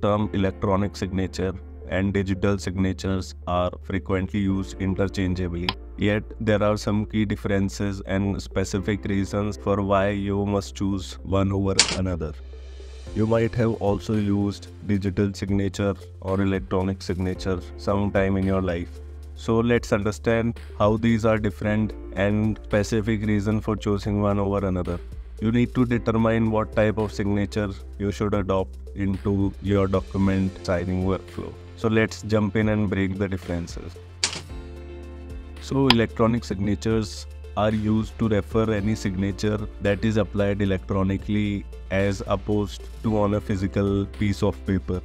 term electronic signature and digital signatures are frequently used interchangeably. Yet, there are some key differences and specific reasons for why you must choose one over another. You might have also used digital signature or electronic signature sometime in your life. So let's understand how these are different and specific reason for choosing one over another. You need to determine what type of signature you should adopt into your document signing workflow. So let's jump in and break the differences. So electronic signatures are used to refer any signature that is applied electronically as opposed to on a physical piece of paper.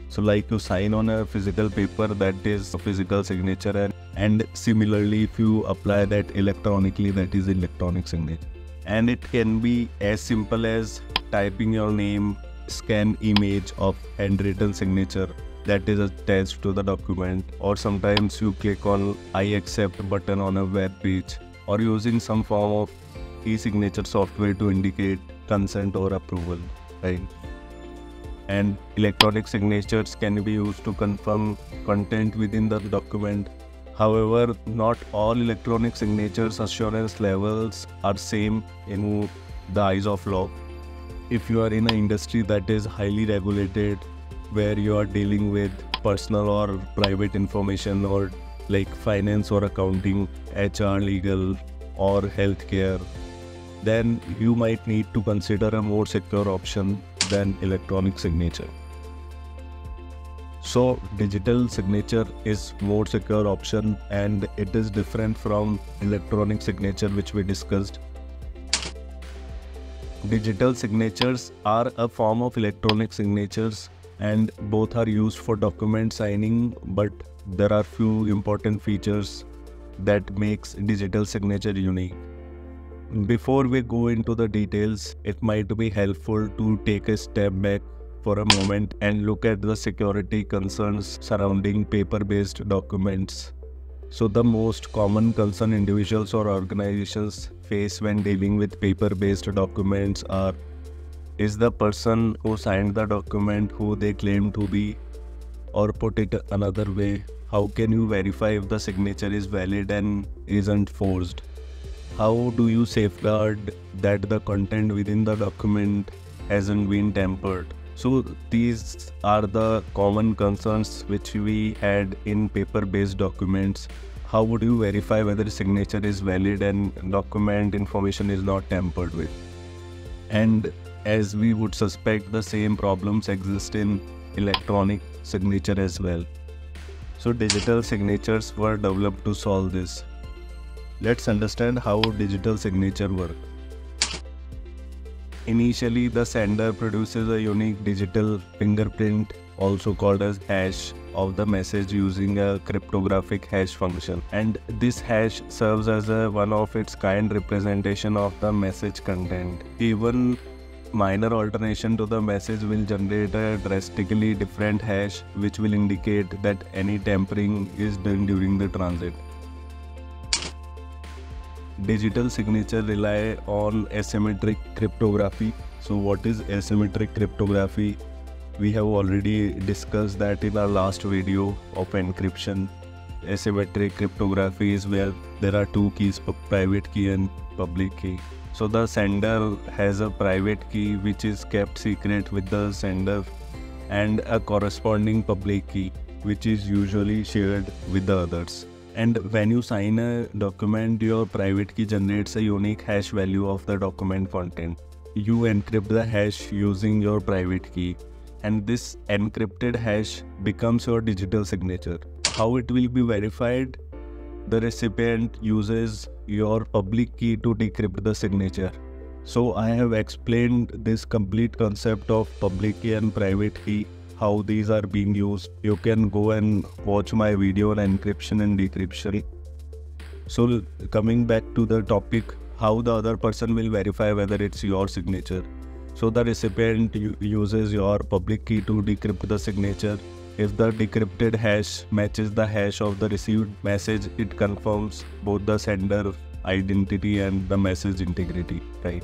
So like you sign on a physical paper, that is a physical signature, and similarly if you apply that electronically, that is electronic signature. And it can be as simple as typing your name, scan image of handwritten signature that is attached to the document, or sometimes you click on I accept button on a web page, or using some form of e-signature software to indicate consent or approval, right? And electronic signatures can be used to confirm content within the document. However, not all electronic signatures assurance levels are same in the eyes of law. If you are in an industry that is highly regulated, where you are dealing with personal or private information, or like finance or accounting, HR, legal, or healthcare, then you might need to consider a more secure option than electronic signature. So digital signature is more secure option, and it is different from electronic signature which we discussed. Digital signatures are a form of electronic signatures and both are used for document signing, but there are few important features that makes digital signature unique. Before we go into the details, it might be helpful to take a step back for a moment and look at the security concerns surrounding paper-based documents. So the most common concern individuals or organizations face when dealing with paper-based documents are: is the person who signed the document who they claim to be? Or put it another way, how can you verify if the signature is valid and isn't forged? How do you safeguard that the content within the document hasn't been tampered? So these are the common concerns which we had in paper-based documents. How would you verify whether a signature is valid and document information is not tampered with? And as we would suspect, the same problems exist in electronic signature as well. So digital signatures were developed to solve this. Let's understand how digital signature works. Initially, the sender produces a unique digital fingerprint, also called as hash, of the message using a cryptographic hash function. And this hash serves as a one-of-its-kind representation of the message content. Even minor alteration to the message will generate a drastically different hash, which will indicate that any tampering is done during the transit. Digital signature rely on asymmetric cryptography. So what is asymmetric cryptography? We have already discussed that in our last video of encryption. Asymmetric cryptography is where there are two keys, private key and public key. So the sender has a private key which is kept secret with the sender, and a corresponding public key which is usually shared with the others. And when you sign a document, your private key generates a unique hash value of the document content. You encrypt the hash using your private key, and this encrypted hash becomes your digital signature. How it will be verified? The recipient uses your public key to decrypt the signature. So I have explained this complete concept of public key and private key, how these are being used. You can go and watch my video on encryption and decryption. So coming back to the topic, how the other person will verify whether it's your signature. So the recipient uses your public key to decrypt the signature. If the decrypted hash matches the hash of the received message, it confirms both the sender identity and the message integrity, right?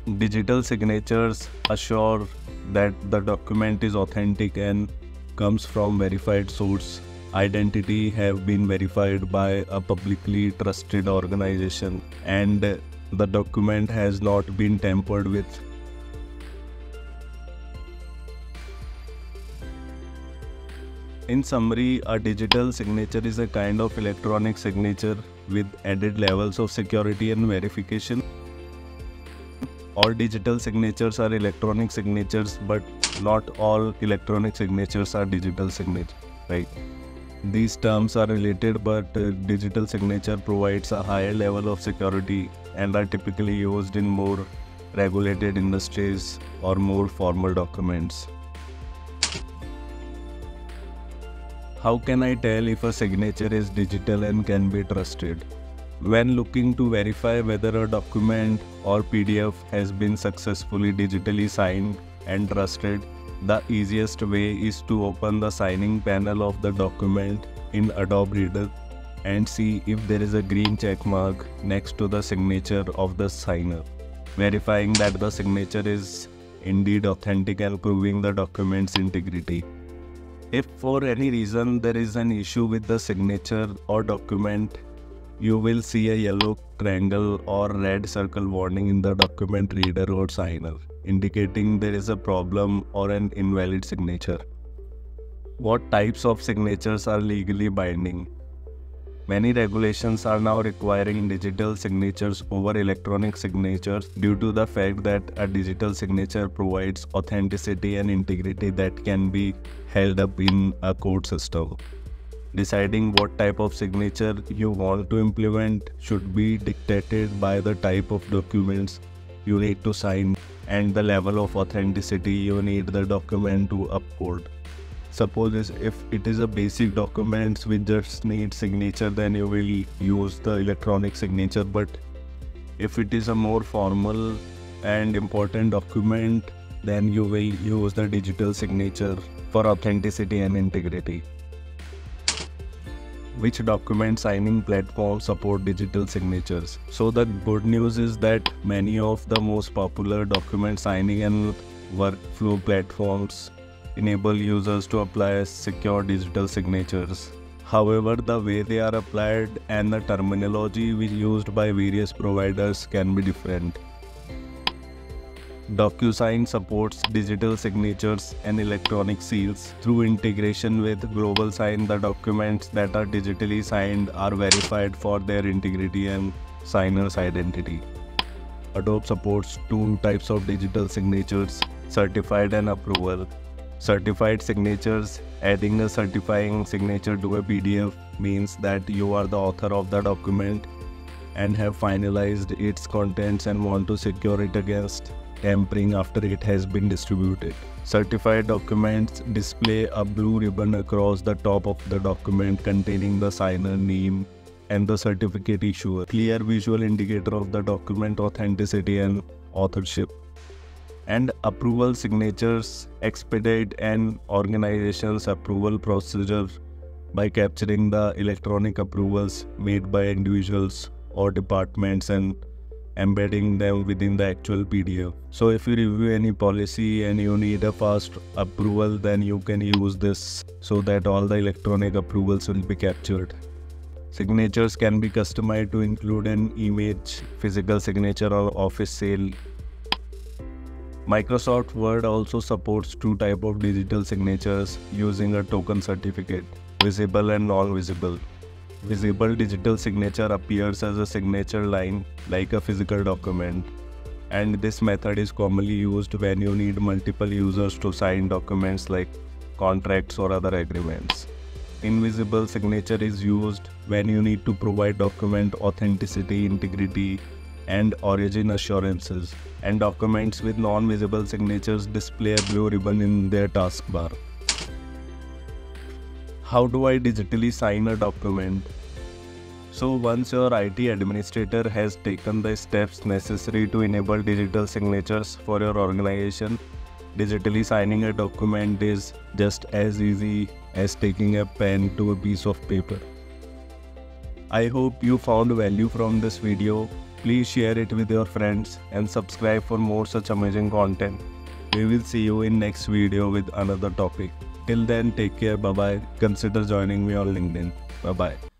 Digital signatures assure that the document is authentic and comes from verified source. Identity have been verified by a publicly trusted organization, and the document has not been tampered with. In summary, a digital signature is a kind of electronic signature with added levels of security and verification. All digital signatures are electronic signatures, but not all electronic signatures are digital signatures, right? These terms are related, but digital signature provides a higher level of security and are typically used in more regulated industries or more formal documents. How can I tell if a signature is digital and can be trusted? When looking to verify whether a document or PDF has been successfully digitally signed and trusted, the easiest way is to open the signing panel of the document in Adobe Reader and see if there is a green check mark next to the signature of the signer, verifying that the signature is indeed authentic and proving the document's integrity. If for any reason there is an issue with the signature or document, you will see a yellow triangle or red circle warning in the document reader or signer, indicating there is a problem or an invalid signature. What types of signatures are legally binding? Many regulations are now requiring digital signatures over electronic signatures due to the fact that a digital signature provides authenticity and integrity that can be held up in a court system. Deciding what type of signature you want to implement should be dictated by the type of documents you need to sign and the level of authenticity you need the document to uphold. Suppose if it is a basic document which just needs signature, then you will use the electronic signature. But if it is a more formal and important document, then you will use the digital signature for authenticity and integrity. Which document signing platforms support digital signatures? So the good news is that many of the most popular document signing and workflow platforms enable users to apply secure digital signatures. However, the way they are applied and the terminology used by various providers can be different. DocuSign supports digital signatures and electronic seals. Through integration with GlobalSign, the documents that are digitally signed are verified for their integrity and signer's identity. Adobe supports two types of digital signatures: certified and approval. Certified signatures, adding a certifying signature to a PDF means that you are the author of the document and have finalized its contents and want to secure it against tampering after it has been distributed. Certified documents display a blue ribbon across the top of the document containing the signer name and the certificate issuer, clear visual indicator of the document authenticity and authorship. And approval signatures expedite an organization's approval procedure by capturing the electronic approvals made by individuals or departments and embedding them within the actual PDF. So if you review any policy and you need a fast approval, then you can use this so that all the electronic approvals will be captured. Signatures can be customized to include an image, physical signature, or office seal. Microsoft Word also supports two types of digital signatures using a token certificate: visible and non-visible. Visible digital signature appears as a signature line like a physical document, and this method is commonly used when you need multiple users to sign documents like contracts or other agreements. Invisible signature is used when you need to provide document authenticity, integrity, and origin assurances, and documents with non-visible signatures display a blue ribbon in their taskbar. How do I digitally sign a document? So once your IT administrator has taken the steps necessary to enable digital signatures for your organization, digitally signing a document is just as easy as taking a pen to a piece of paper. I hope you found value from this video. Please share it with your friends and subscribe for more such amazing content. We will see you in next video with another topic. Till then, take care. Bye bye. Consider joining me on LinkedIn. Bye bye.